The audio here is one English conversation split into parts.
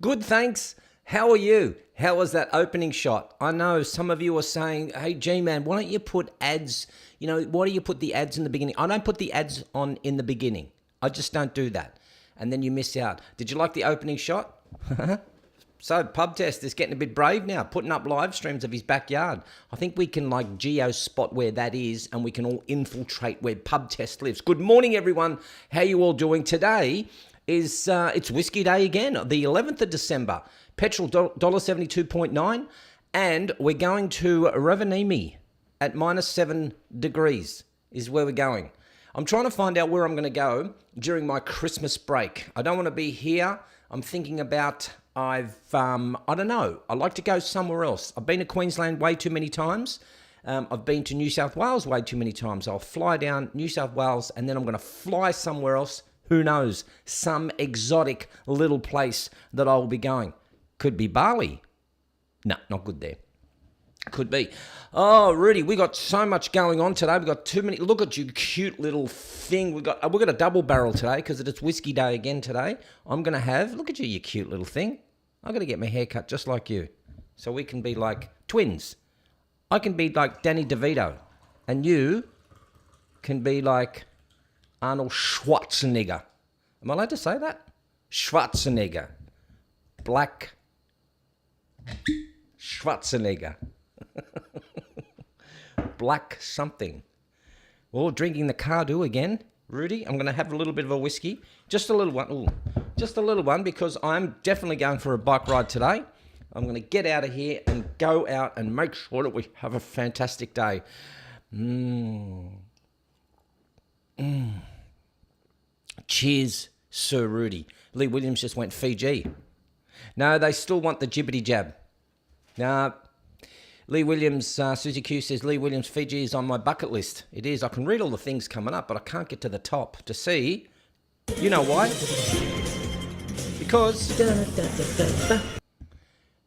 Good, thanks. How are you? How was that opening shot? I know some of you are saying, hey, G-Man, why don't you put ads, why do you put the ads in the beginning? I don't put the ads on in the beginning. I just don't do that. And then you miss out. Did you like the opening shot? So, Pub Test is getting a bit brave now, putting up live streams of his backyard. I think we can geo-spot where that is, and we can all infiltrate where Pub Test lives. Good morning, everyone. How you all doing? Today is, it's Whiskey Day again, the 11th of December. Petrol $1.72.9, and we're going to Rovaniemi at -7 degrees is where we're going. I'm trying to find out where I'm going to go during my Christmas break. I don't want to be here. I'm thinking about... I don't know. I'd like to go somewhere else. I've been to Queensland way too many times. I've been to New South Wales way too many times. I'll fly down New South Wales and then I'm going to fly somewhere else. Who knows? Some exotic little place that I'll be going. Could be Bali. No, not good there. Could be. Oh, Rudy, we got so much going on today. We got too many. Look at you, cute little thing. We got a double barrel today because it's Whiskey Day again today. I'm gonna have. Look at you, you cute little thing. I'm gonna get my hair cut just like you, so we can be like twins. I can be like Danny DeVito, and you can be like Arnold Schwarzenegger. Am I allowed to say that? Schwarzenegger, black Schwarzenegger. Black something. Oh, drinking the Cardu again, Rudy. I'm going to have a little bit of a whiskey. Just a little one. Ooh, just a little one because I'm definitely going for a bike ride today. I'm going to get out of here and go out and make sure that we have a fantastic day. Cheers, Sir Rudy. Lee Williams just went Fiji. No, they still want the jibbity jab. No. Lee Williams, Susie Q says, Lee Williams, Fiji is on my bucket list. It is. I can read all the things coming up, but I can't get to the top to see. You know why? Because...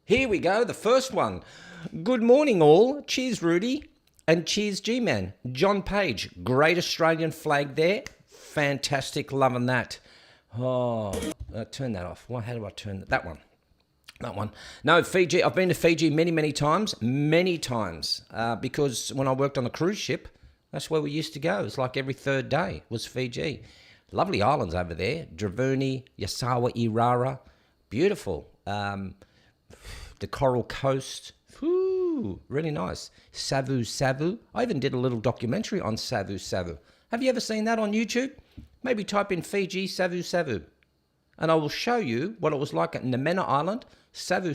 Here we go, the first one. Good morning, all. Cheers, Rudy. And cheers, G-Man. John Page, great Australian flag there. Fantastic, loving that. Oh, turn that off. How do I turn that? That one. That one. No, Fiji. I've been to Fiji many times, because when I worked on a cruise ship, that's where we used to go. It's like every third day was Fiji. Lovely islands over there. Dravuni, Yasawa, Irara. Beautiful. The Coral Coast. Whew, really nice. Savu. I even did a little documentary on Savu. Have you ever seen that on YouTube? Maybe type in Fiji, Savu. And I will show you what it was like at Namena Island, Savu,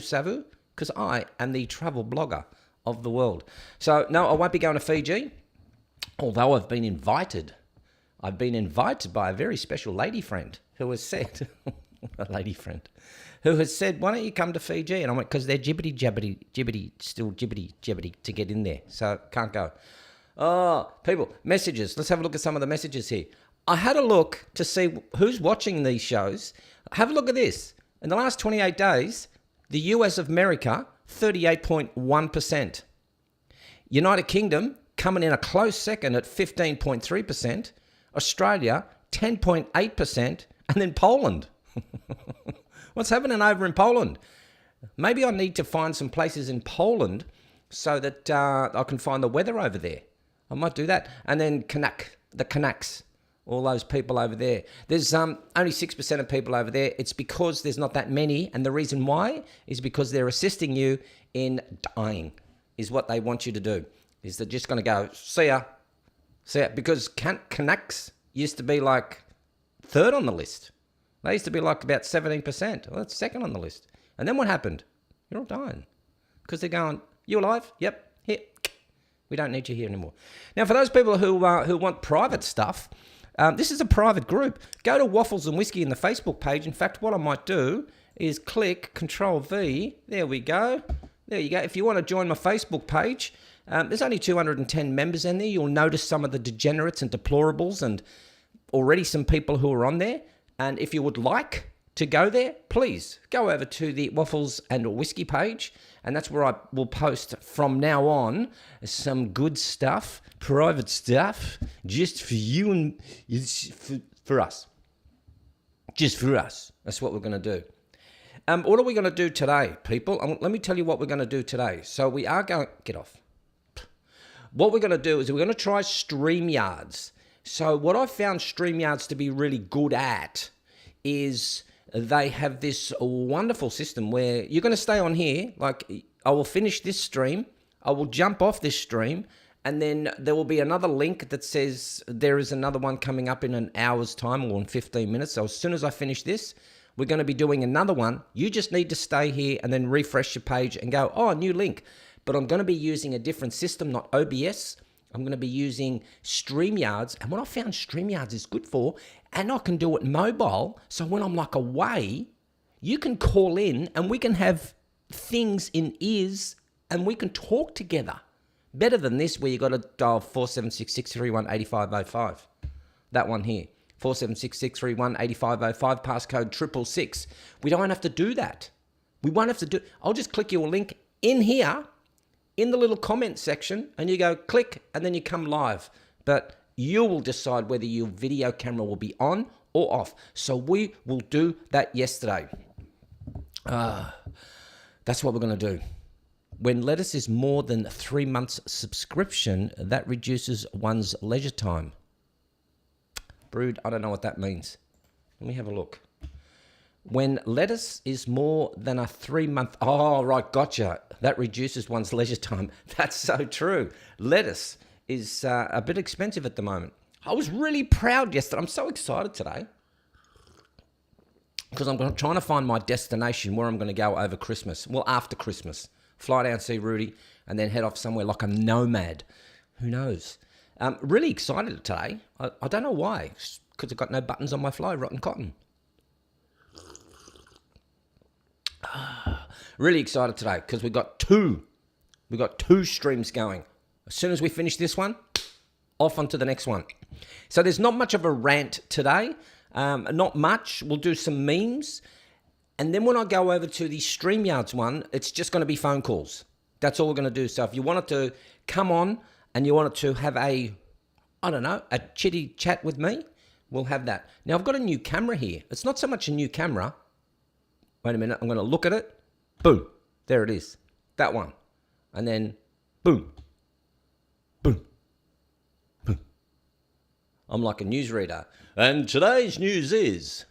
because I am the travel blogger of the world. So, no, I won't be going to Fiji, although I've been invited. I've been invited by a very special lady friend who has said, why don't you come to Fiji? And I went, because they're jibbity, still jibbity to get in there. So, can't go. Oh, people, messages. Let's have a look at some of the messages here. I had a look to see who's watching these shows. Have a look at this. In the last 28 days, the US of America, 38.1%. United Kingdom coming in a close second at 15.3%. Australia, 10.8%. And then Poland. What's happening over in Poland? Maybe I need to find some places in Poland so that I can find the weather over there. I might do that. And then the Canucks. All those people over there. There's only 6% of people over there. It's because there's not that many. And the reason why is because they're assisting you in dying is what they want you to do. Is they're just going to go, see ya. Because Canucks used to be like third on the list. They used to be like about 17%. Well, that's second on the list. And then what happened? You're all dying. Because they're going, you alive? Yep. Here. We don't need you here anymore. Now, for those people who want private stuff... this is a private group. Go to Waffles and Whiskey in the Facebook page. In fact, what I might do is click Control V. There we go. There you go. If you want to join my Facebook page, there's only 210 members in there. You'll notice some of the degenerates and deplorables and already some people who are on there. And if you would like to go there, please go over to the Waffles and Whiskey page. And that's where I will post from now on some good stuff, private stuff, just for you and for us. Just for us. That's what we're going to do. What are we going to do today, people? Let me tell you what we're going to do today. So we are going... Get off. What we're going to do is we're going to try StreamYards. So what I found StreamYards to be really good at is they have this wonderful system where you're going to stay on here. Like, I will finish this stream. I will jump off this stream. And then there will be another link that says there is another one coming up in an hour's time or in 15 minutes. So as soon as I finish this, we're going to be doing another one. You just need to stay here and then refresh your page and go, oh, new link. But I'm going to be using a different system, not OBS. I'm going to be using StreamYards. And what I found StreamYards is good for, and I can do it mobile. So when I'm like away, you can call in and we can have things in ears and we can talk together. Better than this where you got to dial 476-631-8505. That one here. 476-631-8505, passcode 666. We don't have to do that. We won't have to do... I'll just click your link in here, in the little comment section, and you go click, and then you come live. But you will decide whether your video camera will be on or off. So we will do that yesterday. That's what we're going to do. When lettuce is more than 3 months subscription, that reduces one's leisure time. Brood, I don't know what that means. Let me have a look. When lettuce is more than a 3 month... Oh, right, gotcha. That reduces one's leisure time. That's so true. Lettuce is a bit expensive at the moment. I was really proud yesterday. I'm so excited today. Because I'm trying to find my destination where I'm going to go over Christmas. Well, after Christmas. Fly down, see Rudy, and then head off somewhere like a nomad. Who knows? Really excited today. I don't know why. Because I've got no buttons on my fly, rotten cotton. Really excited today because we got two streams going. As soon as we finish this one, off onto the next one. So there's not much of a rant today. Not much. We'll do some memes. And then when I go over to the StreamYards one, it's just going to be phone calls. That's all we're going to do. So if you wanted to come on and you wanted to have a chitty chat with me, we'll have that. Now, I've got a new camera here. It's not so much a new camera. Wait a minute. I'm going to look at it. Boom. There it is. That one. And then boom. Boom. Boom. I'm like a newsreader. And today's news is...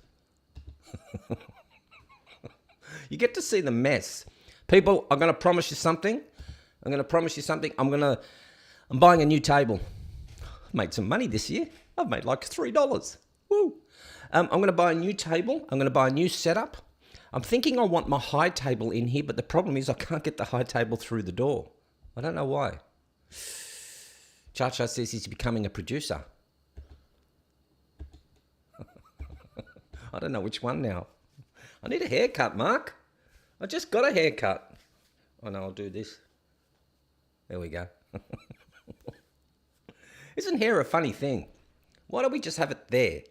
You get to see the mess. People, I'm going to promise you something. I'm buying a new table. I've made some money this year. I've made like $3. Woo. I'm going to buy a new table. I'm going to buy a new setup. I'm thinking I want my high table in here, but the problem is I can't get the high table through the door. I don't know why. Cha-Cha says he's becoming a producer. I don't know which one now. I need a haircut, Mark. I just got a haircut. Oh, no, I'll do this. There we go. Isn't hair a funny thing? Why don't we just have it there?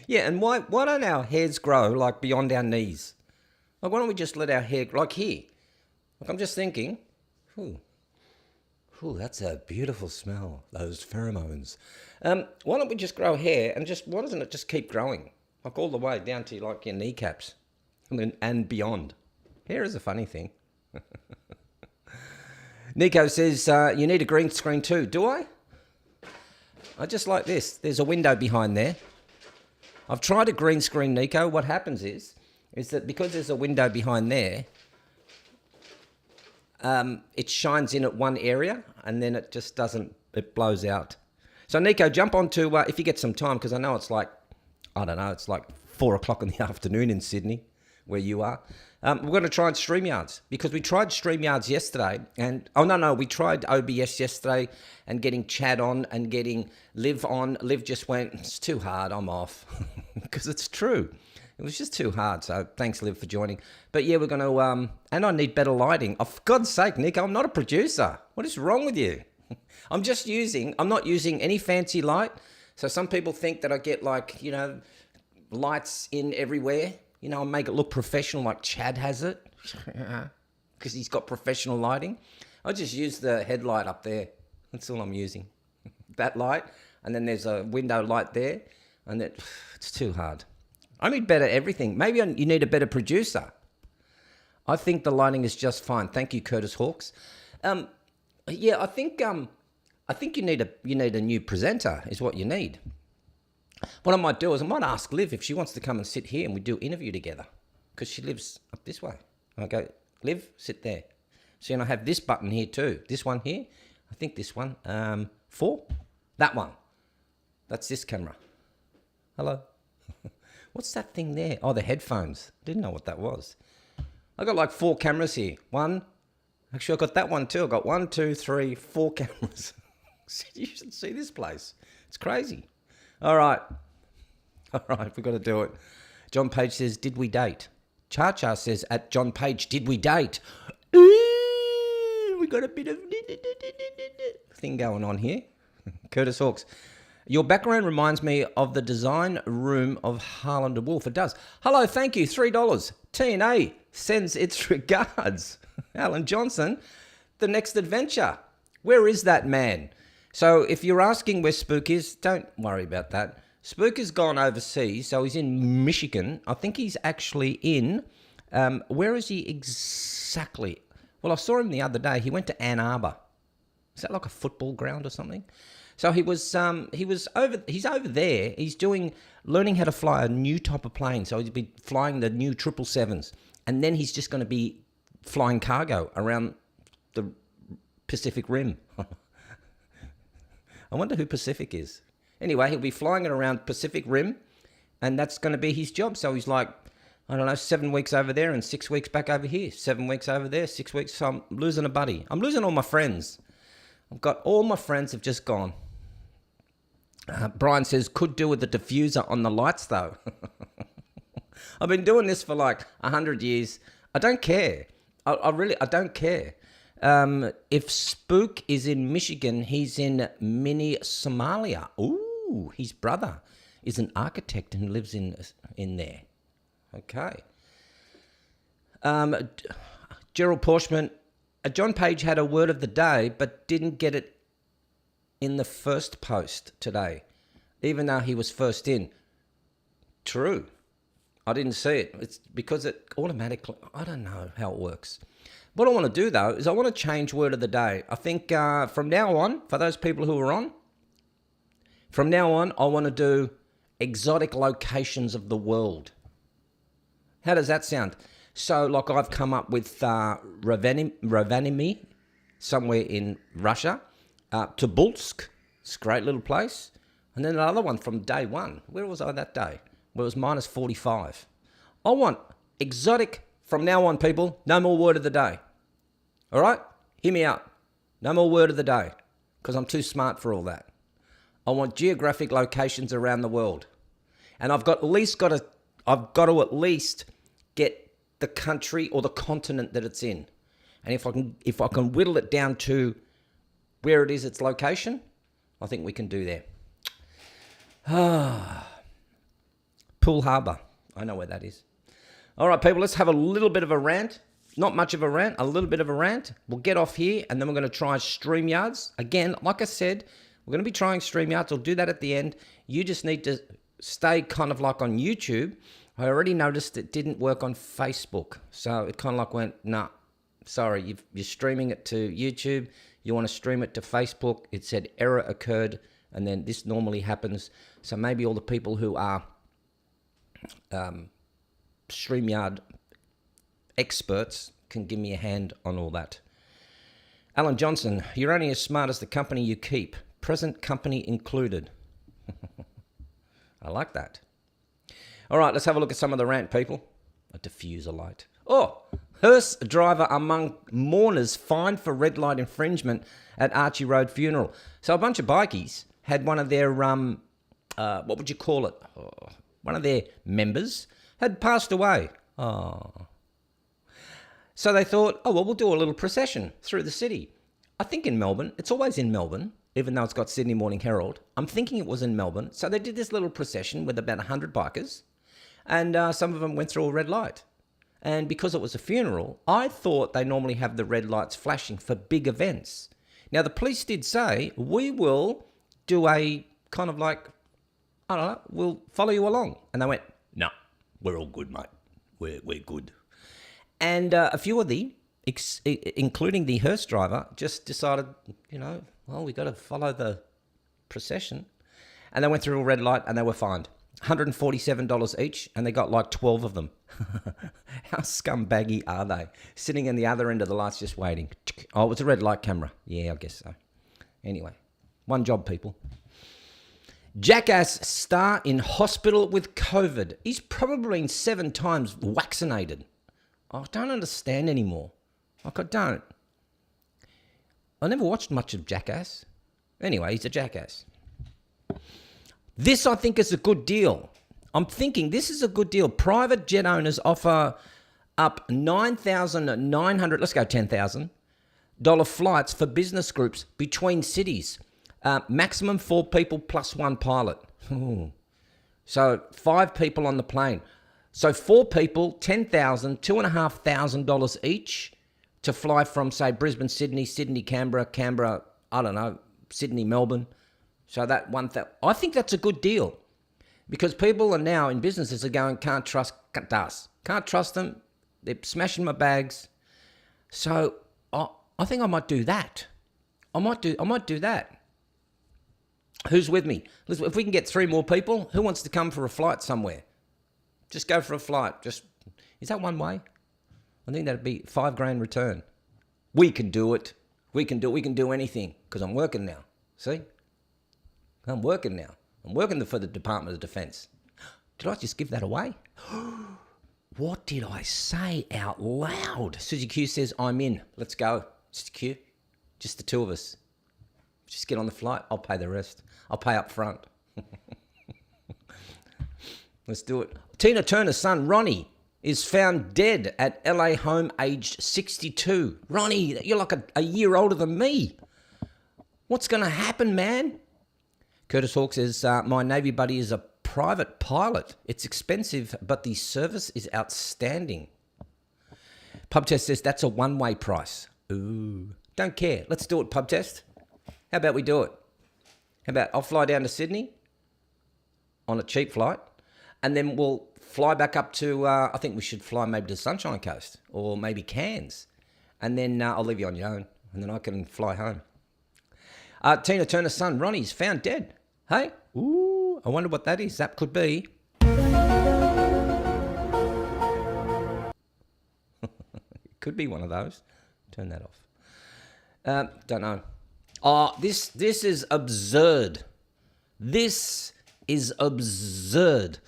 Yeah, and why don't our hairs grow, like, beyond our knees? Like, why don't we just let our hair... Like, here. Like, I'm just thinking... Ooh, that's a beautiful smell. Those pheromones. Why don't we just grow hair and just... Why doesn't it just keep growing? Like all the way down to like your kneecaps and beyond. Hair is a funny thing. Nico says, you need a green screen too. Do I? I just like this. There's a window behind there. I've tried a green screen, Nico. What happens is that because there's a window behind there, it shines in at one area and then it just doesn't, it blows out. So Nico, jump onto, if you get some time, because I know it's like, I don't know, it's like 4 o'clock in the afternoon in Sydney, where you are. We're going to try StreamYards, because we tried StreamYards yesterday, and, we tried OBS yesterday, and getting Chad on, and getting Liv on. Liv just went, it's too hard, I'm off. Because it's true. It was just too hard, so thanks, Liv, for joining. But yeah, we're going to, and I need better lighting. Oh, for God's sake, Nick, I'm not a producer. What is wrong with you? I'm not using any fancy light. So some people think that I get like, lights in everywhere. I make it look professional like Chad has it. Because he's got professional lighting. I just use the headlight up there. That's all I'm using. That light. And then there's a window light there. And it's too hard. I need better everything. Maybe you need a better producer. I think the lighting is just fine. Thank you, Curtis Hawks. Yeah, I think you need a new presenter is what you need. What I might do is I might ask Liv if she wants to come and sit here and we do an interview together, because she lives up this way. I go, Liv, sit there. See, and I have this button here too. This one here. I think this one. 4. That one. That's this camera. Hello. What's that thing there? Oh, the headphones. Didn't know what that was. I got like 4 cameras here. Actually, I got that one too. I got 1, 2, 3, 4 cameras. You should see this place. It's crazy. All right, we've got to do it. John Page says, did we date? Cha says, at John Page, did we date? Ooh, we got a bit of thing going on here. Curtis Hawks, your background reminds me of the design room of Harland & Wolff. It does. Hello, thank you, $3. TNA sends its regards. Alan Johnson, the next adventure. Where is that man? So if you're asking where Spook is, don't worry about that. Spook has gone overseas, so he's in Michigan. I think he's actually in, where is he exactly? Well, I saw him the other day. He went to Ann Arbor. Is that like a football ground or something? So he's over there. He's learning how to fly a new type of plane. So he's been flying the new 777s. And then he's just going to be flying cargo around the Pacific Rim. I wonder who Pacific is. Anyway, he'll be flying it around Pacific Rim, and that's going to be his job. So he's like, I don't know, 7 weeks over there and 6 weeks back over here. 7 weeks over there, 6 weeks. So I'm losing a buddy. I'm losing all my friends. All my friends have just gone. Brian says, could do with the diffuser on the lights, though. I've been doing this for like 100 years. I don't care. I don't care. If Spook is in Michigan, he's in mini Somalia. Ooh, his brother is an architect and lives in there. Okay. Gerald Porshman, John Page had a word of the day, but didn't get it in the first post today, even though he was first in. True. I didn't see it. It's because it automatically, I don't know how it works. What I want to do, though, is I want to change word of the day. I think from now on, for those people who are on, from now on, I want to do exotic locations of the world. How does that sound? So, like I've come up with Rovaniemi, somewhere in Russia, Tobolsk, it's a great little place. And then another one from day one. Where was I that day? Well, it was minus 45. I want exotic. From now on, people, no more word of the day. All right? Hear me out. No more word of the day, because I'm too smart for all that. I want geographic locations around the world. And I've got to at least get the country or the continent that it's in. And if I can whittle it down to where it is, its location, I think we can do there. Poole Harbour. I know where that is. All right, people, let's have a little bit of a rant. Not much of a rant, a little bit of a rant. We'll get off here, and then we're going to try StreamYards. Again, like I said, we're going to be trying StreamYards. I'll do that at the end. You just need to stay kind of like on YouTube. I already noticed it didn't work on Facebook. So it kind of like went, nah, sorry, you're streaming it to YouTube. You want to stream it to Facebook. It said error occurred, and then this normally happens. So maybe all the people who are StreamYard experts can give me a hand on all that. Alan Johnson, you're only as smart as the company you keep, present company included. I like that. All right, let's have a look at some of the rant, people. A diffuser light. Oh, hearse driver among mourners fined for red light infringement at Archie Road funeral. So a bunch of bikies had one of their, what would you call it? Oh, one of their members had passed away. Oh. So they thought, oh, well, we'll do a little procession through the city. I think in Melbourne. It's always in Melbourne, even though it's got Sydney Morning Herald. I'm thinking it was in Melbourne. So they did this little procession with about 100 bikers, and some of them went through a red light. And because it was a funeral, I thought they normally have the red lights flashing for big events. Now, the police did say, we will do a kind of like, I don't know, we'll follow you along. And they went, no, We're all good, mate. We're good. And a few of including the hearse driver, just decided, well, we got to follow the procession. And they went through a red light and they were fined $147 each, and they got like 12 of them. How scumbaggy are they? Sitting in the other end of the lights just waiting. Oh, it was a red light camera. Yeah, I guess so. Anyway, one job, people. Jackass star in hospital with COVID. He's probably been 7 times vaccinated. I don't understand anymore. Like, I don't. I never watched much of Jackass. Anyway, he's a jackass. This, I think, is a good deal. I'm thinking this is a good deal. Private jet owners offer up $9,900, let's go $10,000 flights for business groups between cities. Maximum 4 people plus 1 pilot. Ooh. So 5 people on the plane. So 4 people, $10,000, $2,500 each to fly from, say, Brisbane, Sydney, Canberra, I don't know, Sydney, Melbourne. So that I think that's a good deal, because people are now in businesses are going, can't trust them. They're smashing my bags. So I think I might do that. I might do that. Who's with me? Listen, if we can get 3 more people, who wants to come for a flight somewhere? Just go for a flight. Is that one way? I think that'd be $5,000 return. We can do it. We can do anything, because I'm working now. See? I'm working now. I'm working for the Department of Defence. Did I just give that away? What did I say out loud? Susie Q says, I'm in. Let's go. Susie Q. Just the 2 of us. Just get on the flight. I'll pay the rest. I'll pay up front. Let's do it. Tina Turner's son, Ronnie, is found dead at LA home aged 62. Ronnie, you're like a year older than me. What's going to happen, man? Curtis Hawk says, my Navy buddy is a private pilot. It's expensive, but the service is outstanding. Pub Test says, that's a one-way price. Ooh. Don't care. Let's do it, Pub Test. How about we do it? How about I'll fly down to Sydney on a cheap flight, and then we'll fly back up to, I think we should fly maybe to Sunshine Coast or maybe Cairns. And then I'll leave you on your own, and then I can fly home. Tina Turner's son, Ronnie's found dead. Hey? Ooh, I wonder what that is. That could be. It could be one of those. Turn that off. Don't know. Oh, this is absurd. This is absurd.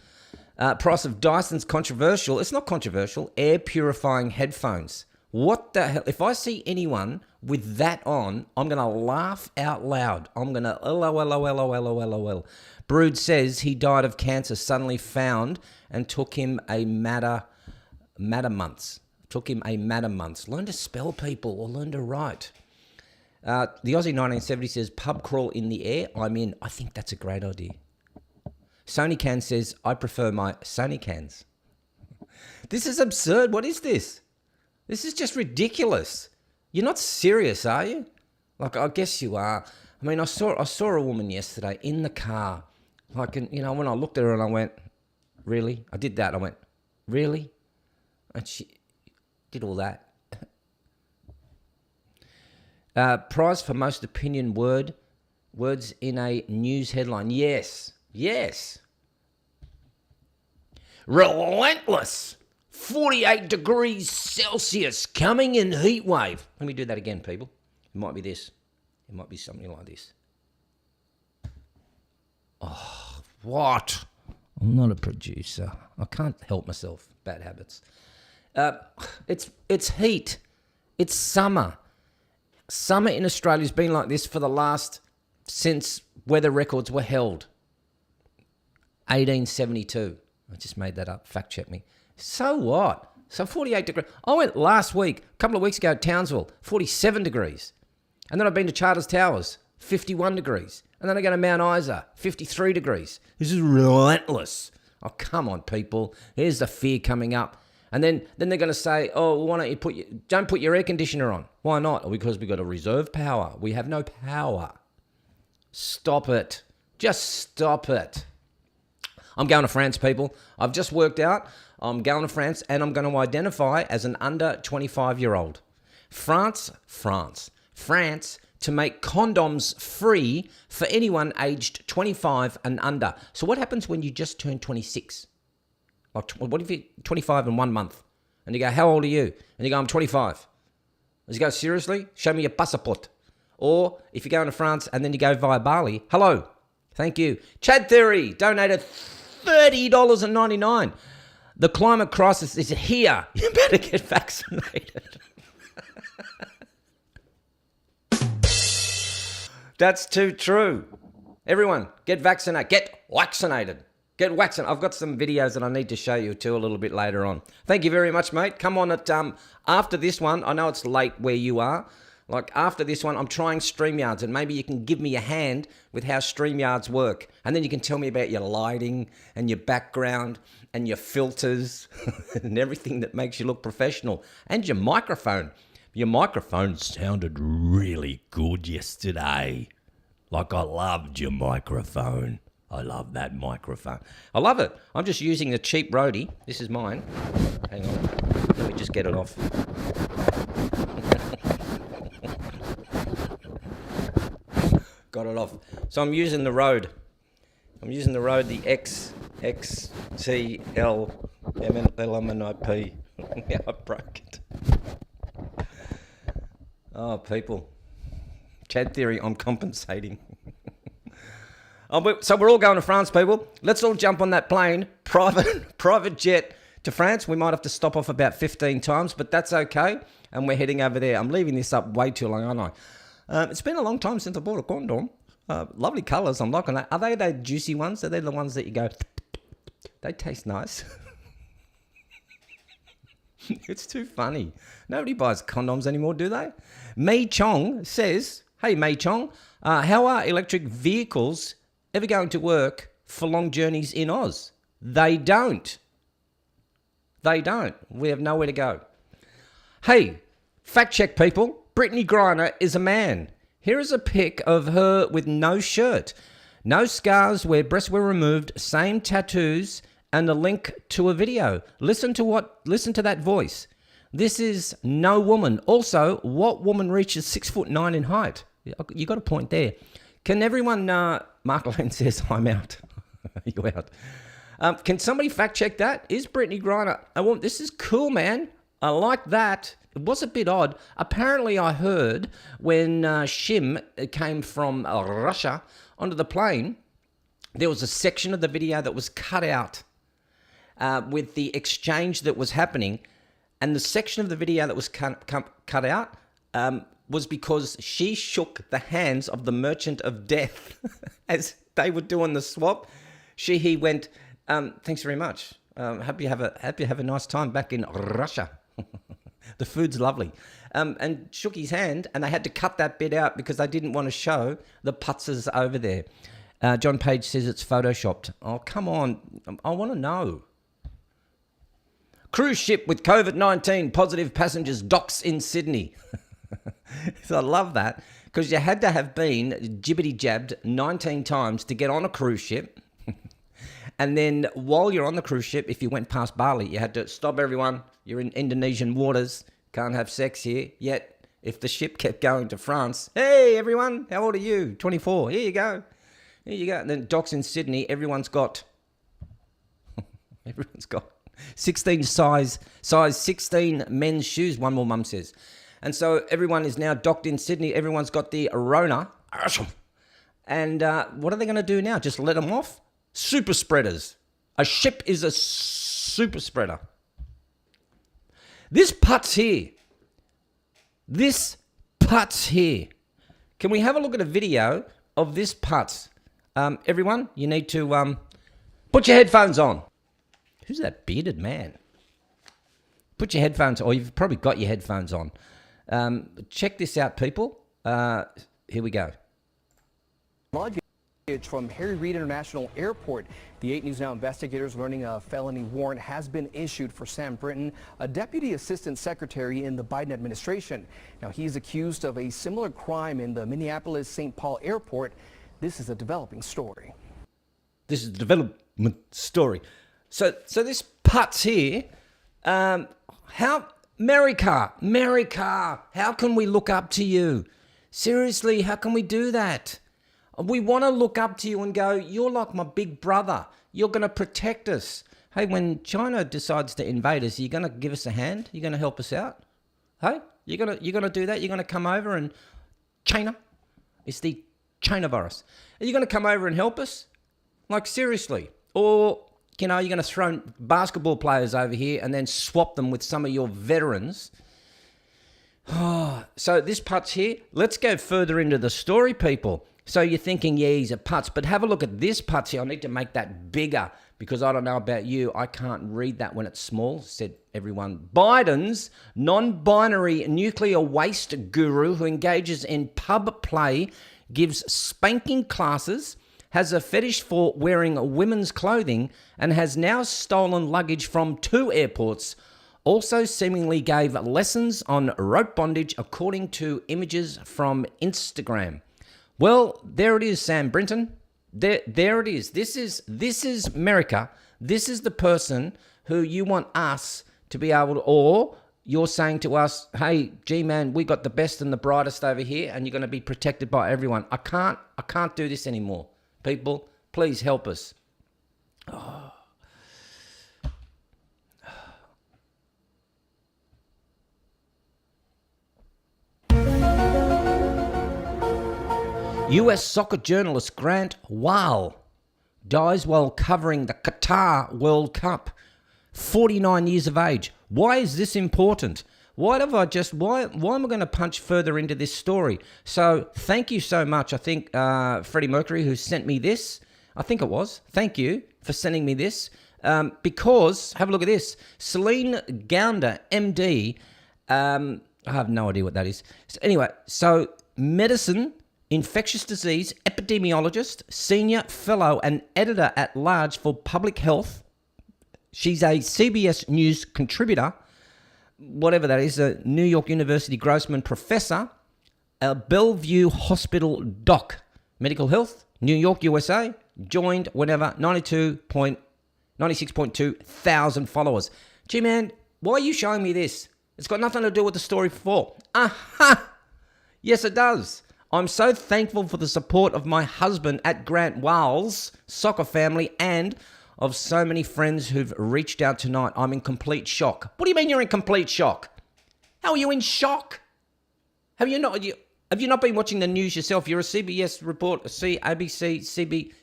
Price of Dyson's controversial. It's not controversial. Air purifying headphones. What the hell? If I see anyone with that on, I'm going to laugh out loud. I'm going to LOL. Brood says he died of cancer, suddenly found, and took him a matter months. Learn to spell, people, or learn to write. The Aussie 1970 says, pub crawl in the air. I'm in. I think that's a great idea. Sony Can says, I prefer my Sony Cans. This is absurd. What is this? This is just ridiculous. You're not serious, are you? Like, I guess you are. I mean, I saw a woman yesterday in the car. Like, when I looked at her and I went, really? I did that. I went, really? And she did all that. Prize for most opinion words in a news headline. Yes. Relentless. 48 degrees Celsius coming in heat wave. Let me do that again, people. It might be this. It might be something like this. Oh, what? I'm not a producer. I can't help myself. Bad habits. It's heat. It's summer. Summer in Australia's been like this since weather records were held. 1872. I just made that up. Fact check me. So what? So 48 degrees. I went last week, a couple of weeks ago, Townsville, 47 degrees. And then I've been to Charters Towers, 51 degrees. And then I go to Mount Isa, 53 degrees. This is relentless. Oh, come on, people. Here's the fear coming up. And then they're going to say, oh, why don't you don't put your air conditioner on? Why not? Because we've got a reserve power. We have no power. Stop it. Just stop it. I'm going to France, people. I've just worked out. I'm going to France and I'm going to identify as an under 25-year-old. France to make condoms free for anyone aged 25 and under. So what happens when you just turn 26? Like, what if you're 25 in 1 month? And you go, how old are you? And you go, I'm 25. And you go, seriously? Show me your passport. Or if you're going to France and then you go via Bali, hello, thank you. Chad Theory donated $30.99. The climate crisis is here. You better get vaccinated. That's too true. Everyone, get vaccinated. Get vaccinated. Get vaccinated. I've got some videos that I need to show you too a little bit later on. Thank you very much, mate. Come on at after this one. I know it's late where you are. Like after this one, I'm trying StreamYards, and maybe you can give me a hand with how StreamYards work. And then you can tell me about your lighting and your background and your filters and everything that makes you look professional. And your microphone. Your microphone sounded really good yesterday. Like I loved your microphone. I love that microphone. I love it. I'm just using the cheap roadie. This is mine. Hang on. Let me just get it off. Got it off. So I'm using the Rode. I'm using the Rode, the XXTLMNIP. Yeah, I broke it. Oh, people. Chad Theory, I'm compensating. So we're all going to France, people. Let's all jump on that plane, private jet to France. We might have to stop off about 15 times, but that's okay. And we're heading over there. I'm leaving this up way too long, aren't I? It's been a long time since I bought a condom. Lovely colours. I'm liking that. Are they the juicy ones? Are they the ones that you go, they taste nice? It's too funny. Nobody buys condoms anymore, do they? Mei Chong says, hey, Mei Chong, how are electric vehicles ever going to work for long journeys in Oz? They don't. They don't. We have nowhere to go. Hey, fact check, people. Brittany Griner is a man. Here is a pic of her with no shirt, no scars where breasts were removed, same tattoos, and a link to a video. Listen to that voice. This is no woman. Also, what woman reaches 6'9" in height? You got a point there. Can everyone, Mark Lane says, I'm out. You out. Can somebody fact check that? Is Brittany Griner? This is cool, man. I like that. It was a bit odd. Apparently, I heard when Shim came from Russia onto the plane, there was a section of the video that was cut out with the exchange that was happening. And the section of the video that was cut out was because she shook the hands of the merchant of death as they were doing the swap. He went, thanks very much. Hope you have a nice time back in Russia. The food's lovely. And shook his hand, and they had to cut that bit out because they didn't want to show the putzes over there. John Page says it's photoshopped. Oh, come on. I want to know. Cruise ship with COVID-19 positive passengers docks in Sydney. So I love that because you had to have been jibbity-jabbed 19 times to get on a cruise ship. And then while you're on the cruise ship, if you went past Bali, you had to stop everyone. You're in Indonesian waters. Can't have sex here. Yet, if the ship kept going to France, hey, everyone, how old are you? 24. Here you go. Here you go. And then docks in Sydney, everyone's got 16 size 16 men's shoes, one more mum says. And so everyone is now docked in Sydney. Everyone's got the Rona. And what are they going to do now? Just let them off? Super spreaders. A ship is a super spreader. This putz here. Can we have a look at a video of this putz? Everyone, you need to put your headphones on. Who's that bearded man? Put your headphones on, or you've probably got your headphones on. Check this out, people. Here we go. From Harry Reid International Airport, the 8 News Now investigators learning a felony warrant has been issued for Sam Brinton, a deputy assistant secretary in the Biden administration. Now, he's accused of a similar crime in the Minneapolis-St. Paul airport. This is a developing story. So this putz here, how America, how can we look up to you? Seriously, how can we do that? We want to look up to you and go, you're like my big brother. You're going to protect us. Hey, when China decides to invade us, are you going to give us a hand? You're going to help us out? Hey, you're going to do that? You're going to come over and China? It's the China virus. Are you going to come over and help us? Like, seriously? Or, you know, you're going to throw basketball players over here and then swap them with some of your veterans. So this putz here, let's go further into the story, people. So you're thinking, yeah, he's a putz, but have a look at this putz here. I need to make that bigger because I don't know about you. I can't read that when it's small, said everyone. Biden's non-binary nuclear waste guru who engages in pub play, gives spanking classes, has a fetish for wearing women's clothing, and has now stolen luggage from 2 airports. Also seemingly gave lessons on rope bondage, according to images from Instagram. Well, there it is, Sam Brinton. There it is. This is America. This is the person who you want us to be able to, or you're saying to us, hey, G-Man, we got the best and the brightest over here, and you're going to be protected by everyone. I can't do this anymore. People, please help us. Oh. US soccer journalist Grant Wahl dies while covering the Qatar World Cup. 49 years of age. Why is this important? Why am I going to punch further into this story? So thank you so much. I think Freddie Mercury, who sent me this, I think it was. Thank you for sending me this. Because, have a look at this. Celine Gounder, MD. I have no idea what that is. So anyway, so medicine, infectious disease, epidemiologist, senior fellow and editor at large for public health. She's a CBS News contributor, whatever that is, a New York University Grossman professor, a Bellevue Hospital doc, medical health, New York, USA, joined whenever 96.2 thousand followers. Gee, man, why are you showing me this? It's got nothing to do with the story before. Aha! Yes, it does. I'm so thankful for the support of my husband at Grant Wahl's soccer family and of so many friends who've reached out tonight. I'm in complete shock. What do you mean you're in complete shock? How are you in shock? Have you not been watching the news yourself? You're a CBS reporter, ABC,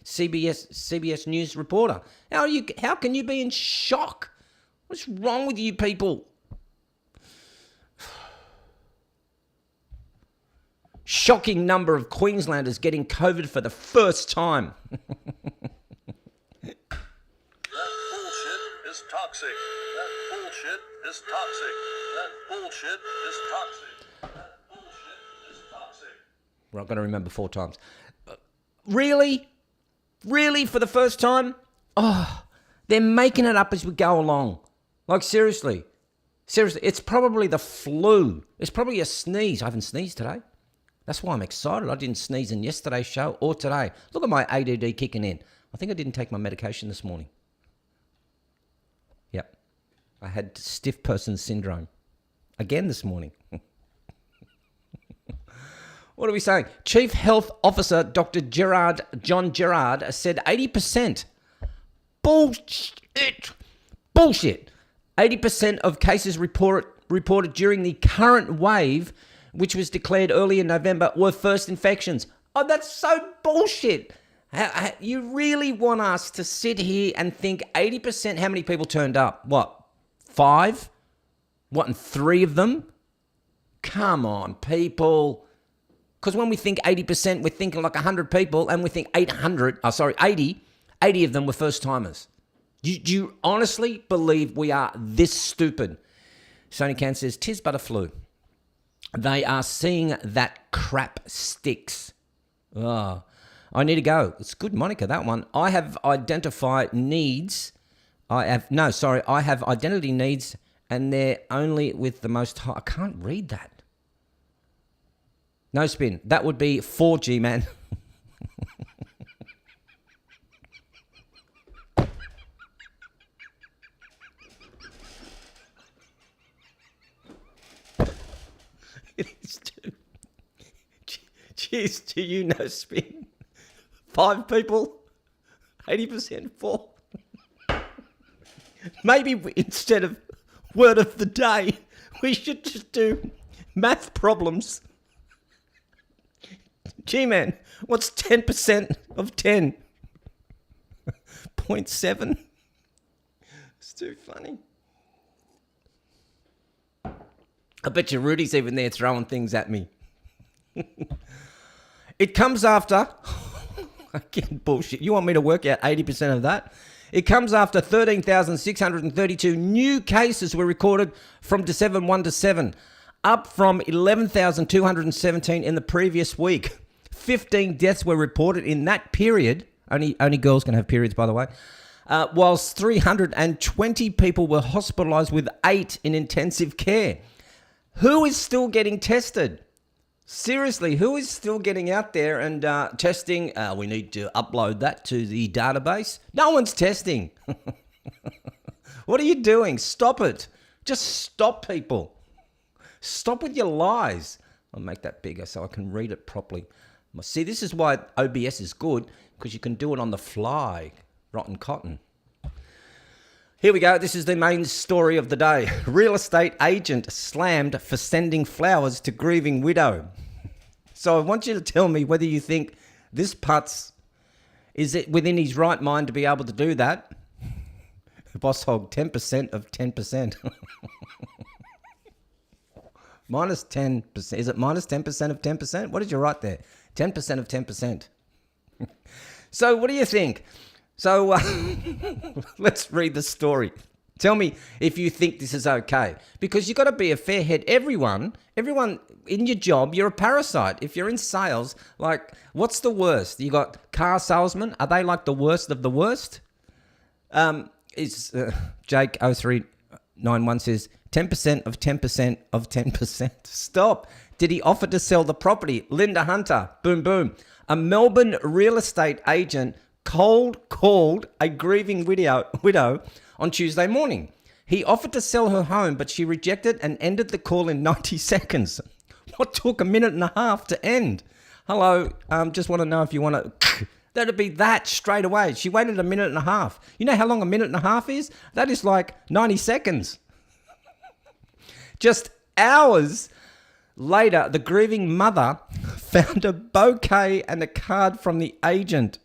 CBS News reporter. How can you be in shock? What's wrong with you people? Shocking number of Queenslanders getting COVID for the first time. That bullshit is toxic. That bullshit is toxic. That bullshit is toxic. That bullshit is toxic. We're not going to remember 4 times. Really? Really? For the first time? Oh, they're making it up as we go along. Like, seriously. Seriously, it's probably the flu. It's probably a sneeze. I haven't sneezed today. That's why I'm excited. I didn't sneeze in yesterday's show or today. Look at my ADD kicking in. I think I didn't take my medication this morning. Yep. I had stiff person syndrome. Again this morning. What are we saying? Chief Health Officer Dr. John Gerard said 80%. Bullshit. 80% of cases reported during the current wave, which was declared early in November, were first infections. Oh, that's so bullshit. You really want us to sit here and think 80%, how many people turned up? What, 5? What, and 3 of them? Come on, people. Because when we think 80%, we're thinking like 100 people, and we think 80 of them were first-timers. Do you honestly believe we are this stupid? Sony Can says, 'tis but a flu. They are seeing that crap sticks. Oh, I need to go. It's good, Monica, that one. I have identified needs. I have identity needs, and they're only with the most high. I can't read that. No spin. That would be 4G, man. These two. Cheers to you, no spin. 5 people, 80% for. Maybe instead of word of the day, we should just do math problems. G-Man, what's 10% of 10? 0.7? It's too funny. I bet you Rudy's even there throwing things at me. It comes after... Again, bullshit. You want me to work out 80% of that? It comes after 13,632 new cases were recorded from December 1 to 7, up from 11,217 in the previous week. 15 deaths were reported in that period. Only girls can have periods, by the way. Whilst 320 people were hospitalised, with 8 in intensive care. Who is still getting tested? Seriously, who is still getting out there and testing? We need to upload that to the database. No one's testing. What are you doing? Stop it. Just stop, people. Stop with your lies. I'll make that bigger so I can read it properly. See, this is why OBS is good, because you can do it on the fly. Rotten cotton. Here we go. This is the main story of the day. Real estate agent slammed for sending flowers to grieving widow. So I want you to tell me whether you think this putz, is it within his right mind to be able to do that? Boss hog, 10% of 10%. Minus 10%. Is it minus 10% of 10%? What did you write there? 10% of 10%. So what do you think? So let's read the story. Tell me if you think this is okay. Because you've got to be a fair head. Everyone in your job, you're a parasite. If you're in sales, like, what's the worst? You got car salesmen. Are they like the worst of the worst? Jake 0391 says 10% of 10% of 10%. Stop. Did he offer to sell the property? Linda Hunter. Boom, boom. A Melbourne real estate agent cold called a grieving widow on Tuesday morning. He offered to sell her home, but she rejected and ended the call in 90 seconds. What took a minute and a half to end? Hello, just want to know if you want to... That'd be that straight away. She waited a minute and a half. You know how long a minute and a half is? That is like 90 seconds. Just hours later, the grieving mother found a bouquet and a card from the agent.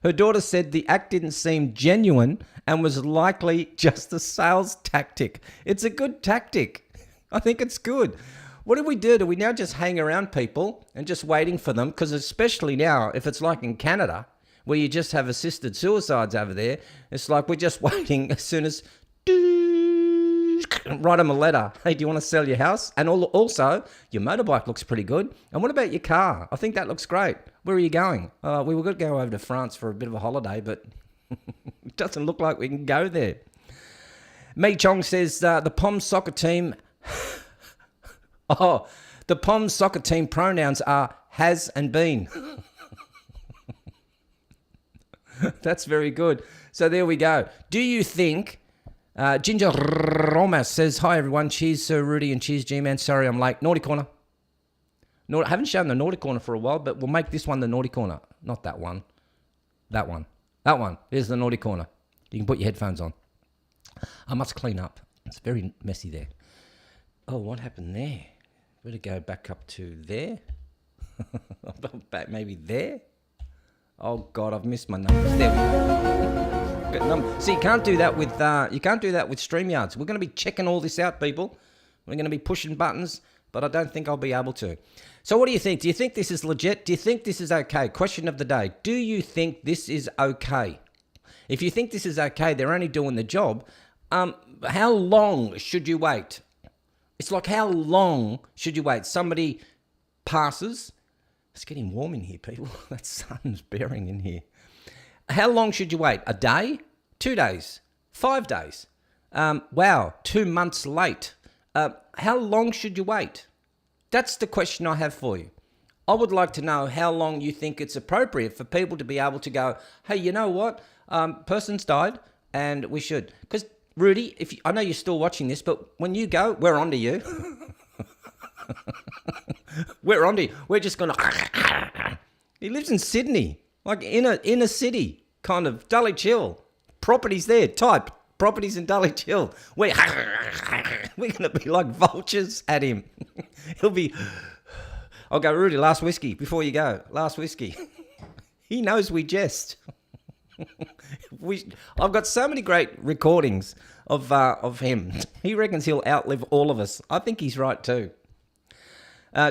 Her daughter said the act didn't seem genuine and was likely just a sales tactic. It's a good tactic. I think it's good. What do we do? Do we now just hang around people and just waiting for them? Because especially now, if it's like in Canada, where you just have assisted suicides over there, it's like we're just waiting as soon as... Write them a letter. Hey, do you want to sell your house? And also, your motorbike looks pretty good. And what about your car? I think that looks great. Where are you going? We were going to go over to France for a bit of a holiday, but it doesn't look like we can go there. Mei Chong says the POM soccer team... the POM soccer team pronouns are has and been. That's very good. So there we go. Do you think... Ginger Roma says, hi everyone, cheers Sir Rudy and cheers G-Man, sorry I'm late. Naughty Corner. I haven't shown the Naughty Corner for a while, but we'll make this one the Naughty Corner. Not that one. That one. That one. Here's the Naughty Corner. You can put your headphones on. I must clean up. It's very messy there. Oh, what happened there? Better go back up to there. Back maybe there. Oh God, I've missed my numbers. There we go. So you can't do that with StreamYards. We're going to be checking all this out, people. We're going to be pushing buttons, but I don't think I'll be able to. So what do you think? Do you think this is legit? Do you think this is okay? Question of the day. Do you think this is okay? If you think this is okay, they're only doing the job. How long should you wait? It's like, how long should you wait? Somebody passes. It's getting warm in here, people. That sun's bearing in here. How long should you wait? A day? 2 days? 5 days? Wow, 2 months late. How long should you wait? That's the question I have for you. I would like to know how long you think it's appropriate for people to be able to go, hey, you know what? Person's died and we should. Because, Rudy, I know you're still watching this, but when you go, we're on to you. We're on to you. We're just going to... He lives in Sydney, like in a city, kind of. Dulwich Hill. Properties there. Type properties in Dulwich Hill. We're going to be like vultures at him. He'll be... I'll go, Rudy, last whiskey before you go. Last whiskey. He knows we jest. I've got so many great recordings of him. He reckons he'll outlive all of us. I think he's right too.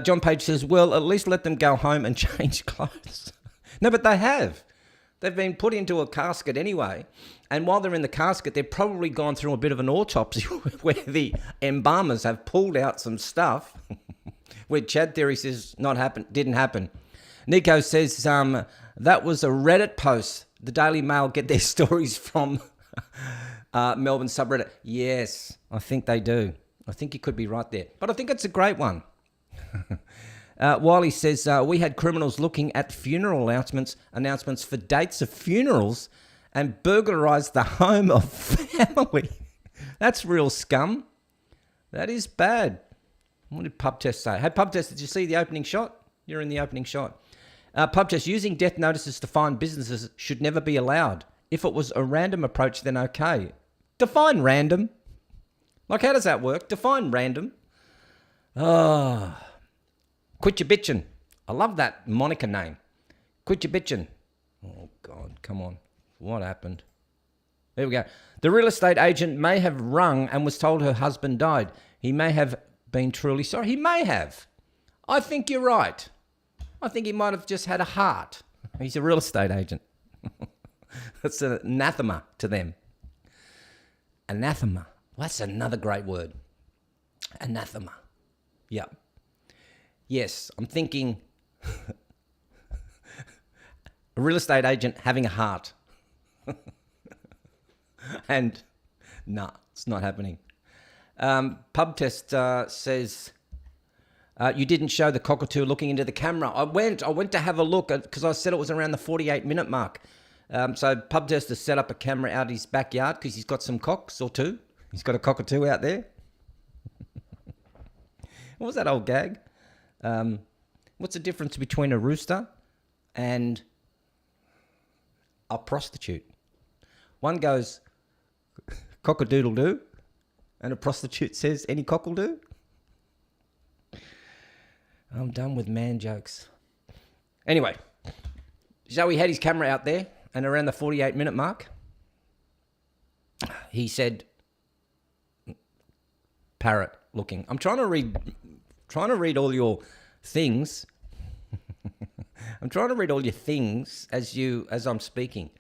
John Page says, well, at least let them go home and change clothes. No, but they have. They've been put into a casket anyway. And while they're in the casket, they've probably gone through a bit of an autopsy where the embalmers have pulled out some stuff where Chad Theory says didn't happen. Nico says that was a Reddit post. The Daily Mail get their stories from Melbourne subreddit. Yes, I think they do. I think you could be right there. But I think it's a great one. Wiley says, we had criminals looking at funeral announcements for dates of funerals and burglarized the home of family. That's real scum. That is bad. What did Pub Test say? Hey, Pub Test, did you see the opening shot? You're in the opening shot. Pub Test, using death notices to find businesses should never be allowed. If it was a random approach, then okay. Define random. Like, how does that work? Define random. Oh... Quit your bitchin'. I love that Monica name. Quit your bitchin'. Oh, God, come on. What happened? There we go. The real estate agent may have rung and was told her husband died. He may have been truly sorry. He may have. I think you're right. I think he might have just had a heart. He's a real estate agent. That's an anathema to them. Anathema. Well, that's another great word. Anathema. Yep. Yes, I'm thinking a real estate agent having a heart. And nah, it's not happening. Pub Test says, you didn't show the cockatoo looking into the camera. I went to have a look because I said it was around the 48-minute mark. So Pub Test has set up a camera out his backyard because he's got some cocks or two. He's got a cockatoo out there. What was that old gag? What's the difference between a rooster and a prostitute? One goes, cock-a-doodle-doo, and a prostitute says, any cockle-doo? I'm done with man jokes. Anyway, so he had his camera out there, and around the 48-minute mark, he said, parrot looking. I'm trying to read all your things. I'm trying to read all your things as I'm speaking.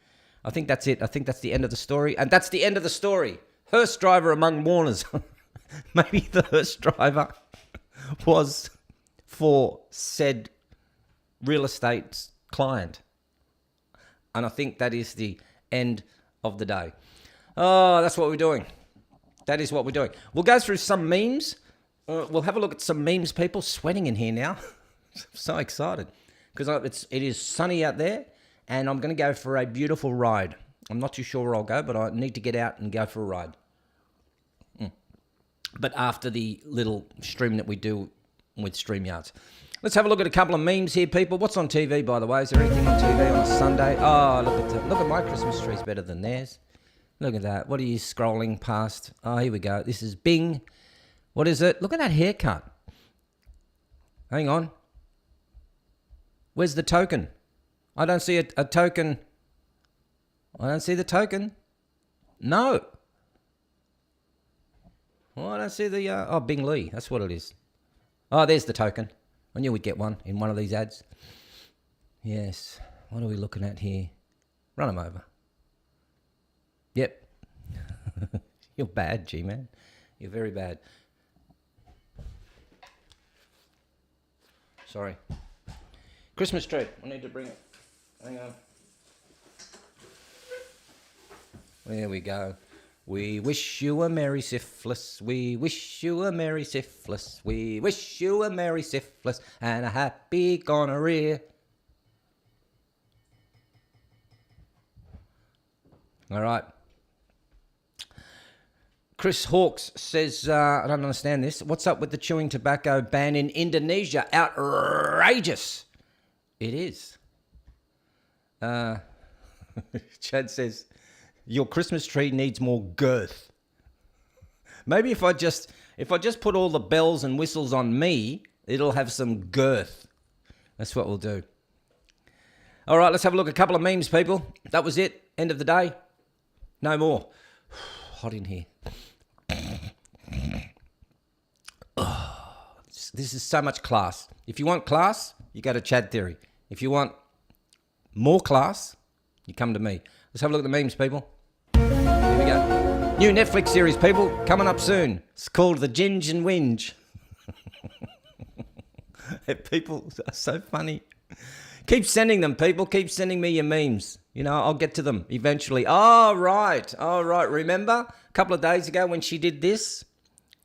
I think that's it. I think that's the end of the story. And that's the end of the story. Hearse driver among mourners. Maybe the hearse driver was for said real estate client. And I think that is the end of the day. Oh, that's what we're doing. That is what we're doing. We'll go through some memes. We'll have a look at some memes, people. Sweating in here now. I'm so excited because it is sunny out there and I'm going to go for a beautiful ride. I'm not too sure where I'll go, but I need to get out and go for a ride. But after the little stream that we do with StreamYards. Let's have a look at a couple of memes here, people. What's on TV, by the way? Is there anything on TV on a Sunday? Oh, look at my Christmas tree's better than theirs. Look at that. What are you scrolling past? Oh, here we go. This is Bing. What is it? Look at that haircut. Hang on. Where's the token? I don't see a token. I don't see the token. No. Oh, I don't see the... Bing Lee. That's what it is. Oh, there's the token. I knew we'd get one in one of these ads. Yes. What are we looking at here? Run them over. Yep. You're bad, G-Man. You're very bad. Sorry. Christmas tree. I need to bring it. Hang on. There we go. We wish you a merry syphilis. We wish you a merry syphilis. We wish you a merry syphilis and a happy gonorrhea. All right. Chris Hawkes says, I don't understand this. What's up with the chewing tobacco ban in Indonesia? Outrageous. It is. Chad says, your Christmas tree needs more girth. Maybe if I just put all the bells and whistles on me, it'll have some girth. That's what we'll do. All right, let's have a look at a couple of memes, people. That was it. End of the day. No more. Hot in here. This is so much class. If you want class, you go to Chad Theory. If you want more class, you come to me. Let's have a look at the memes, people. Here we go. New Netflix series, people, coming up soon. It's called The Ginge and Whinge. People are so funny. Keep sending them, people. Keep sending me your memes. You know, I'll get to them eventually. Oh, right. Remember a couple of days ago when she did this?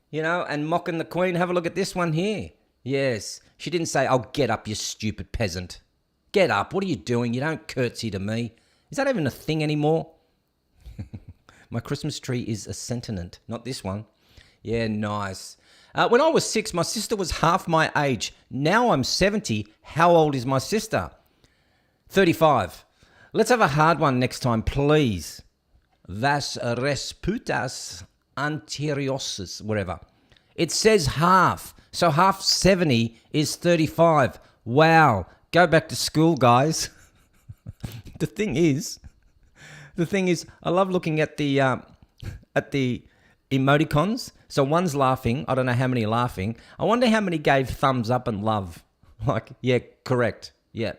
You know, and mocking the Queen. Have a look at this one here. Yes. She didn't say, oh, get up, you stupid peasant. Get up. What are you doing? You don't curtsy to me. Is that even a thing anymore? My Christmas tree is a sentiment, not this one. Yeah, nice. When I was 6, my sister was half my age. Now I'm 70. How old is my sister? 35. Let's have a hard one next time, please. Vas resputas anteriores, whatever. It says half. So half 70 is 35. Wow. Go back to school, guys. The thing is, I love looking at the emoticons. So one's laughing. I don't know how many are laughing. I wonder how many gave thumbs up and love. Like, yeah, correct. Yeah.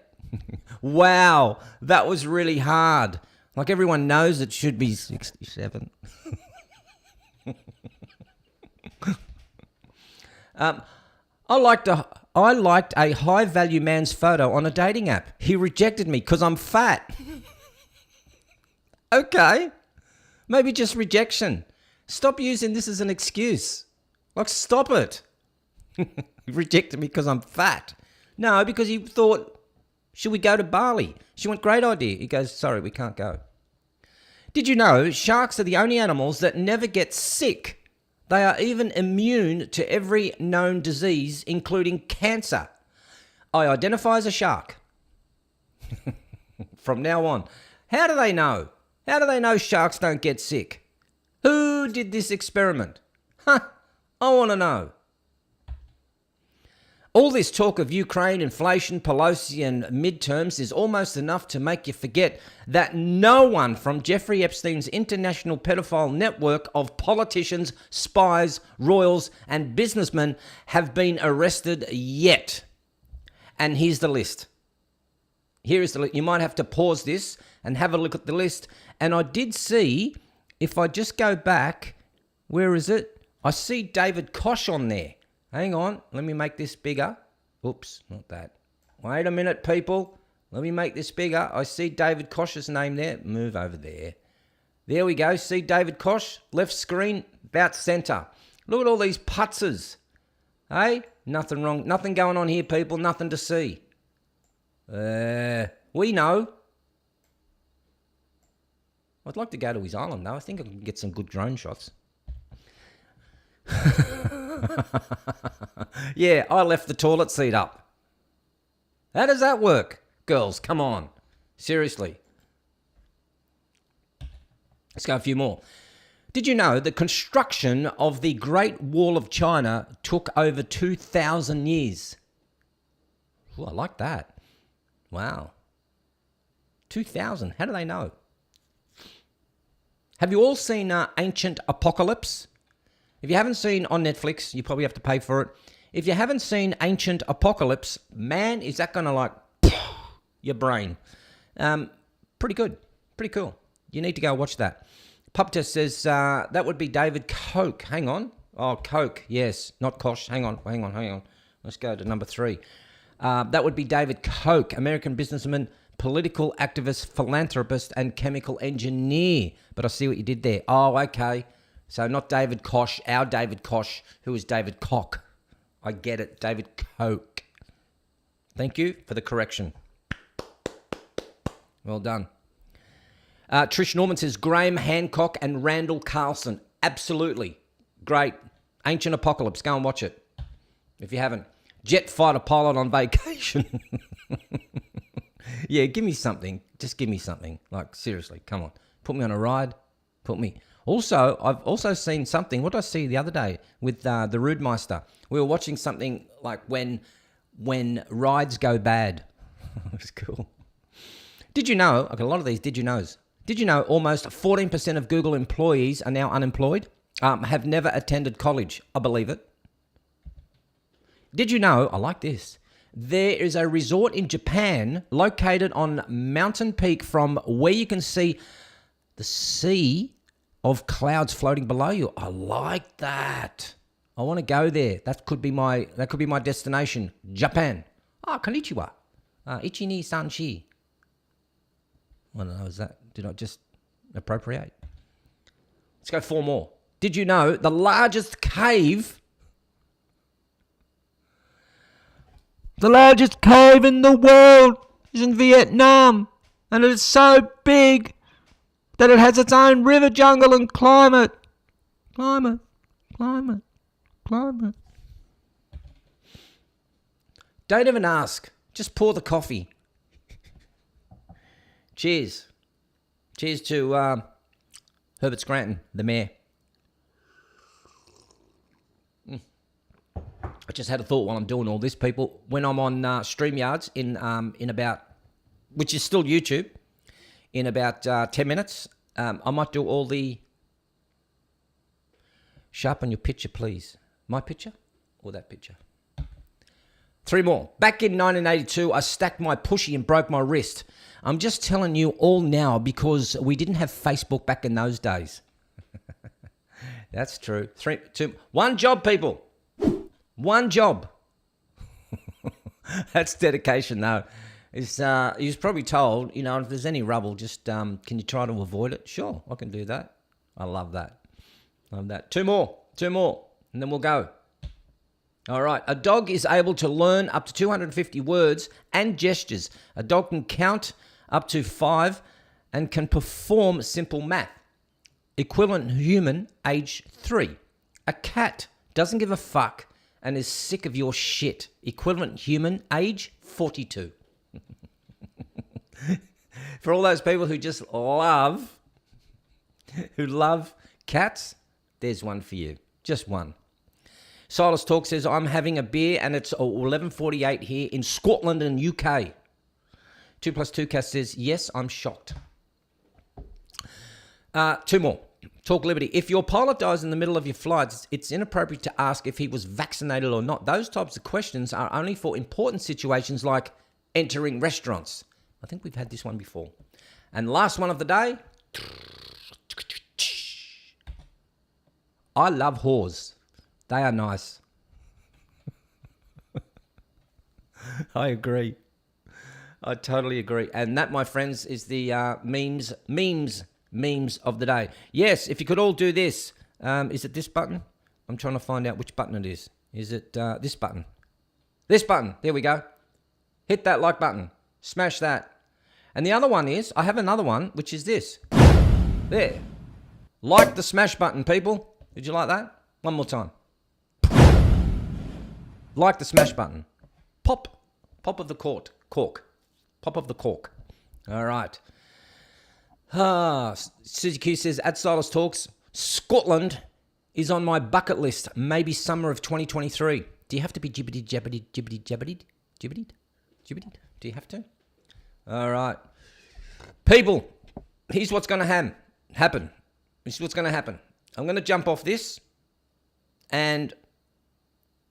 Wow, that was really hard. Like everyone knows it should be 67. I liked a high-value man's photo on a dating app. He rejected me because I'm fat. Okay, maybe just rejection. Stop using this as an excuse. Like, stop it. He rejected me because I'm fat. No, because he thought, should we go to Bali? She went, great idea. He goes, sorry, we can't go. Did you know sharks are the only animals that never get sick? They are even immune to every known disease, including cancer. I identify as a shark. From now on. How do they know? How do they know sharks don't get sick? Who did this experiment? I want to know. All this talk of Ukraine, inflation, Pelosi and midterms is almost enough to make you forget that no one from Jeffrey Epstein's international pedophile network of politicians, spies, royals and businessmen have been arrested yet. And here's the list. Here is the list. You might have to pause this and have a look at the list. And I did see, if I just go back, where is it? I see David Koch on there. Hang on, let me make this bigger. Oops, not that. Wait a minute, people. Let me make this bigger. I see David Koch's name there. Move over there. There we go. See David Koch, left screen, about center. Look at all these putzers. Hey, nothing wrong. Nothing going on here, people. Nothing to see. We know. I'd like to go to his island, though. I think I can get some good drone shots. Yeah, I left the toilet seat up. How does that work? Girls, come on. Seriously. Let's go a few more. Did you know the construction of the Great Wall of China took over 2,000 years? Ooh, I like that. Wow. 2,000. How do they know? Have you all seen Ancient Apocalypse? If you haven't seen on Netflix, you probably have to pay for it. If you haven't seen Ancient Apocalypse, man, is that going to like your brain. Pretty good. Pretty cool. You need to go watch that. Puptest says that would be David Koch. Hang on. Oh, Koch. Yes, not Koch. Hang on. Let's go to number 3. That would be David Koch, American businessman, political activist, philanthropist, and chemical engineer. But I see what you did there. Oh, okay. So not David Koch, our David Koch, who is David Koch. I get it, David Koch. Thank you for the correction. Well done. Trish Norman says Graham Hancock and Randall Carlson. Absolutely. Great. Ancient Apocalypse. Go and watch it if you haven't. Jet fighter pilot on vacation. Yeah, give me something. Just give me something. Like, seriously, come on. Put me on a ride. Put me. Also, I've also seen something. What did I see the other day with the Rudemeister? We were watching something like when rides go bad. It was cool. Did you know, okay, a lot of these did you knows. Did you know almost 14% of Google employees are now unemployed? Have never attended college. I believe it. Did you know, I like this, there is a resort in Japan located on Mountain Peak from where you can see the sea of clouds floating below you. I like that. I want to go there. That could be my destination. Japan. Konnichiwa. Ichi ni san shi. I don't know, did I just appropriate? Let's go 4 more. Did you know the largest cave in the world is in Vietnam, and it is so big that it has its own river, jungle, and climate. Climate. Don't even ask. Just pour the coffee. Cheers. Cheers to Herbert Scranton, the mayor. I just had a thought while I'm doing all this, people. When I'm on StreamYards in about, which is still YouTube, in about 10 minutes, I might do all the... Sharpen your picture, please. My picture or that picture? 3 more. Back in 1982, I stacked my pushy and broke my wrist. I'm just telling you all now because we didn't have Facebook back in those days. That's true. 3, 2, 1 job, people. 1 job. That's dedication, though. He was probably told, you know, if there's any rubble, just can you try to avoid it? Sure, I can do that. I love that. Love that. 2 more, and then we'll go. All right. A dog is able to learn up to 250 words and gestures. A dog can count up to 5 and can perform simple math. Equivalent human, age 3. A cat doesn't give a fuck and is sick of your shit. Equivalent human, age 42. For all those people who just love cats, there's one for you. Just one. Silas Talk says, I'm having a beer and it's 11:48 here in Scotland and UK. 2+2 Cast says, yes, I'm shocked. 2 more. Talk Liberty. If your pilot dies in the middle of your flights, it's inappropriate to ask if he was vaccinated or not. Those types of questions are only for important situations like entering restaurants. I think we've had this one before. And last one of the day. I love whores. They are nice. I agree. I totally agree. And that, my friends, is the memes of the day. Yes, if you could all do this. Is it this button? I'm trying to find out which button it is. Is it this button? This button. There we go. Hit that like button. Smash that. And the other one is, I have another one, which is this. There. Like the smash button, people. Did you like that? One more time. Like the smash button. Pop. Pop of the cork. Pop of the cork. All right. Suzy Q says, at Silas Talks, Scotland is on my bucket list. Maybe summer of 2023. Do you have to be jibbity jabbity jibbity jabbity jibbity jibbity? Do you have to? All right. People, here's what's going to happen. This is what's going to happen. I'm going to jump off this, and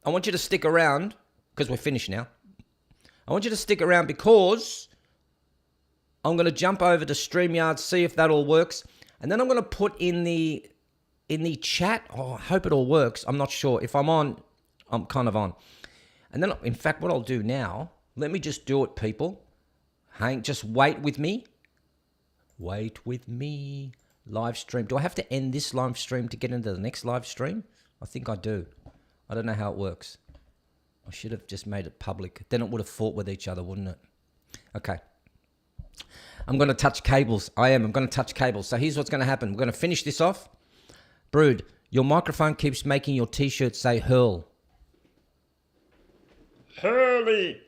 I want you to stick around, because we're finished now. I want you to stick around because I'm going to jump over to StreamYard, see if that all works, and then I'm going to put in the chat. Oh, I hope it all works. I'm not sure. If I'm on, I'm kind of on. And then, in fact, what I'll do now, let me just do it, people. Just wait with me. Wait with me. Live stream. Do I have to end this live stream to get into the next live stream? I think I do. I don't know how it works. I should have just made it public. Then it would have fought with each other, wouldn't it? Okay. I'm going to touch cables. I'm going to touch cables. So here's what's going to happen. We're going to finish this off. Brood, your microphone keeps making your T-shirt say Hurl. Hurley.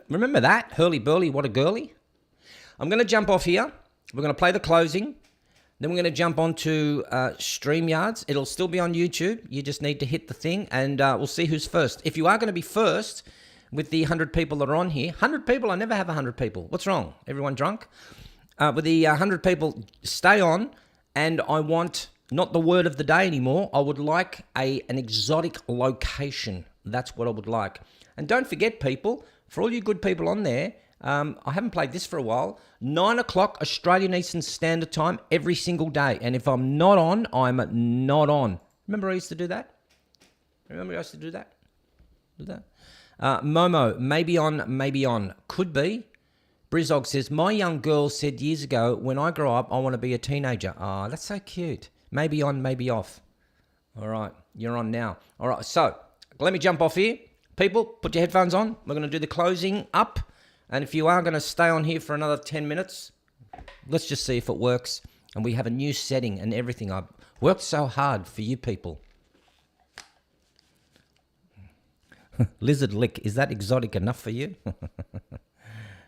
Remember that? Hurly burly, what a girly. I'm going to jump off here. We're going to play the closing. Then we're going to jump onto StreamYards. It'll still be on YouTube. You just need to hit the thing, and we'll see who's first. If you are going to be first with the 100 people that are on here, 100 people, I never have 100 people. What's wrong? Everyone drunk? With the 100 people, stay on, and I want not the word of the day anymore. I would like an exotic location. That's what I would like. And don't forget, people, for all you good people on there, I haven't played this for a while. 9 o'clock Australian Eastern Standard Time every single day. And if I'm not on, I'm not on. Remember I used to do that? Momo, maybe on, maybe on. Could be. Brizog says, my young girl said years ago, when I grow up, I want to be a teenager. Oh, that's so cute. Maybe on, maybe off. All right, you're on now. All right, so let me jump off here. People, put your headphones on. We're going to do the closing up. And if you are going to stay on here for another 10 minutes, let's just see if it works. And we have a new setting and everything. I've worked so hard for you people. Lizard lick, is that exotic enough for you?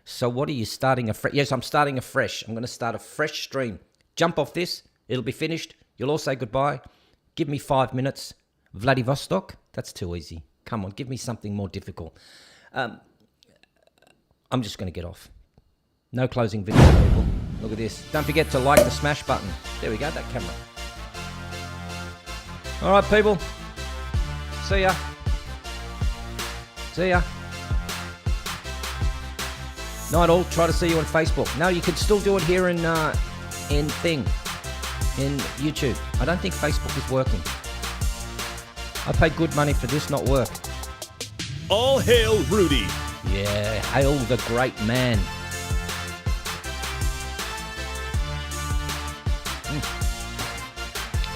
So what are you starting afresh? Yes, I'm starting afresh. I'm going to start a fresh stream. Jump off this. It'll be finished. You'll all say goodbye. Give me 5 minutes. Vladivostok? That's too easy. Come on, give me something more difficult. I'm just going to get off. No closing video, people. Look at this. Don't forget to like the smash button. There we go, that camera. All right, people. See ya. See ya. Night all. Try to see you on Facebook. No, you can still do it here in YouTube. I don't think Facebook is working. I paid good money for this, not work. All hail Rudy. Yeah, hail the great man.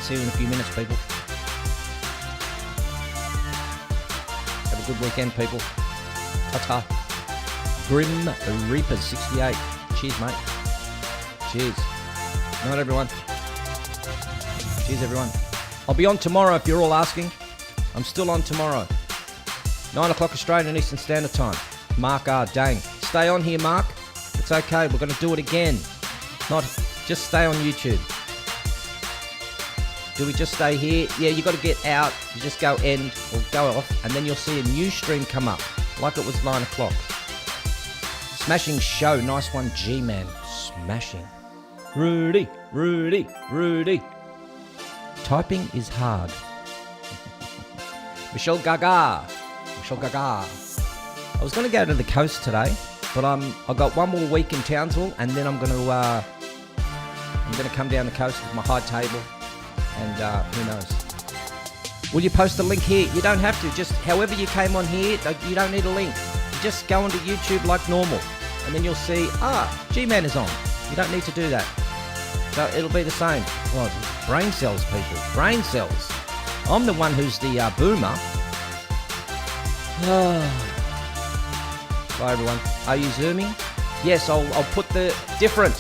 See you in a few minutes, people. Have a good weekend, people. Ta-ta. Grim Reapers 68. Cheers, mate. Cheers. Night, everyone. Cheers, everyone. I'll be on tomorrow if you're all asking. I'm still on tomorrow. 9 o'clock Australian Eastern Standard Time. Mark R. Dang. Stay on here, Mark. It's okay. We're going to do it again. Not just stay on YouTube. Do we just stay here? Yeah, you got to get out. You just go end or go off, and then you'll see a new stream come up, like it was 9 o'clock. Smashing show. Nice one, G-Man. Smashing. Rudy, Rudy, Rudy. Typing is hard. Michelle Gaga. Michelle Gaga. I was going to go to the coast today, but I got one more week in Townsville, and then I'm going to come down the coast with my high table, and who knows. Will you post a link here? You don't have to. Just however you came on here, you don't need a link. You just go onto YouTube like normal, and then you'll see, G-Man is on. You don't need to do that. So it'll be the same. Well, brain cells, people. Brain cells. I'm the one who's the boomer. Bye, everyone. Are you zooming? Yes, I'll put the different.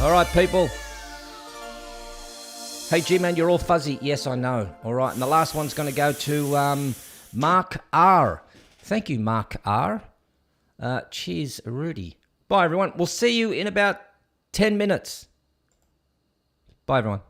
All right, people. Hey, G-Man, you're all fuzzy. Yes, I know. All right, and the last one's going to go to Mark R. Thank you, Mark R. Cheers, Rudy. Bye, everyone. We'll see you in about 10 minutes. Bye, everyone.